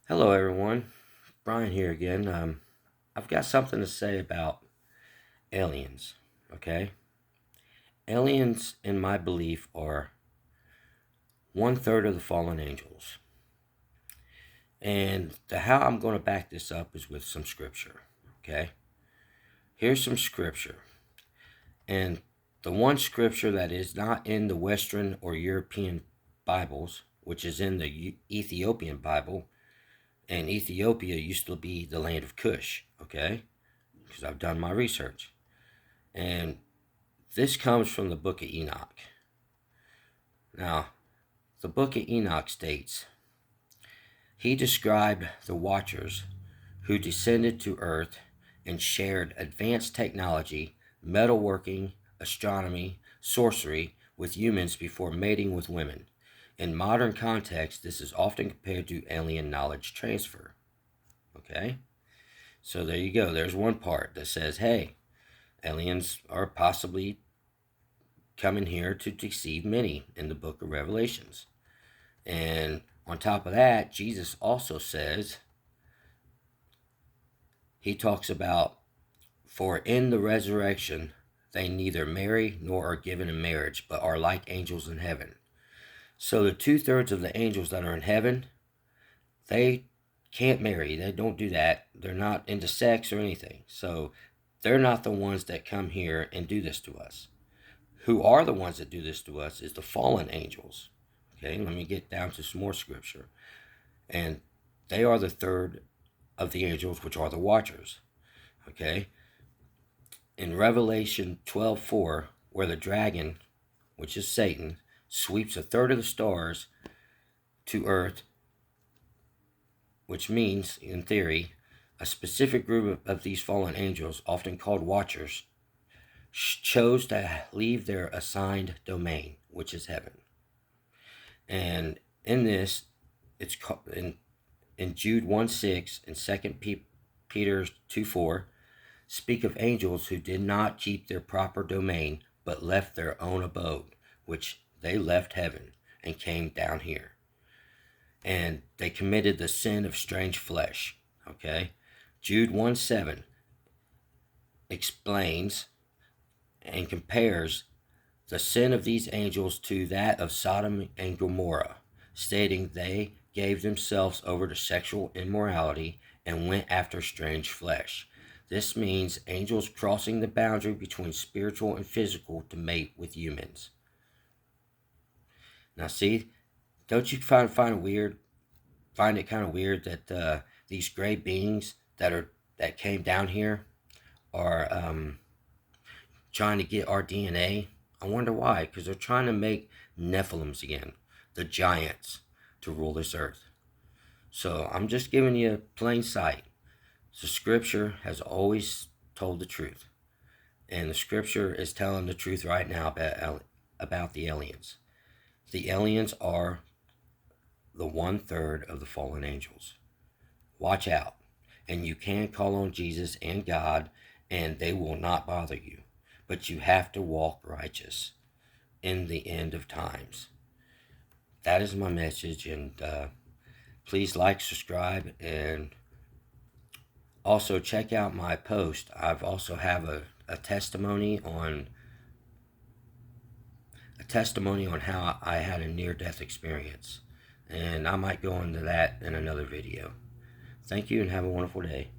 Hello, everyone. Brian here again. I've got something to say about aliens. Okay, aliens, in my belief, are 1/3 of the fallen angels, and how I'm going to back this up is with some scripture. Okay, here's some scripture, and the one scripture that is not in the Western or European Bibles, which is in the Ethiopian Bible, and Ethiopia used to be the land of Cush. Okay, because I've done my research. And this comes from the book of Enoch. Now, the book of Enoch states, he described the watchers who descended to earth and shared advanced technology, metalworking, astronomy, sorcery with humans before mating with women. In modern context, this is often compared to alien knowledge transfer. Okay? So there you go. There's one part that says, hey, aliens are possibly coming here to deceive many in the book of Revelations. And on top of that, Jesus also says, he talks about, for in the resurrection they neither marry nor are given in marriage, but are like angels in heaven. So the 2/3 of the angels that are in heaven, they can't marry. They don't do that. They're not into sex or anything. So they're not the ones that come here and do this to us. Who are the ones that do this to us is the fallen angels. Okay, let me get down to some more scripture. And they are the third of the angels, which are the watchers. Okay, in Revelation 12:4, where the dragon, which is Satan, sweeps 1/3 of the stars to earth, which means, in theory, a specific group of these fallen angels, often called watchers, chose to leave their assigned domain, which is heaven. And in this, it's in Jude 1:6 and 2 Peter 2:4, speak of angels who did not keep their proper domain, but left their own abode, which they left heaven and came down here. And they committed the sin of strange flesh. Okay? Jude 1:7 explains and compares the sin of these angels to that of Sodom and Gomorrah, stating they gave themselves over to sexual immorality and went after strange flesh. This means angels crossing the boundary between spiritual and physical to mate with humans. Now, see, don't you find it kind of weird that these gray beings that came down here are trying to get our DNA? I wonder why. Because they're trying to make Nephilims again, the giants, to rule this earth. So I'm just giving you plain sight. The scripture has always told the truth. And the scripture is telling the truth right now about the aliens. The aliens are the 1/3 of the fallen angels. Watch out. And you can call on Jesus and God, and they will not bother you. But you have to walk righteous in the end of times. That is my message, and please like, subscribe, and also check out my post. I've also have a testimony on how I had a near-death experience, and I might go into that in another video. Thank you and have a wonderful day.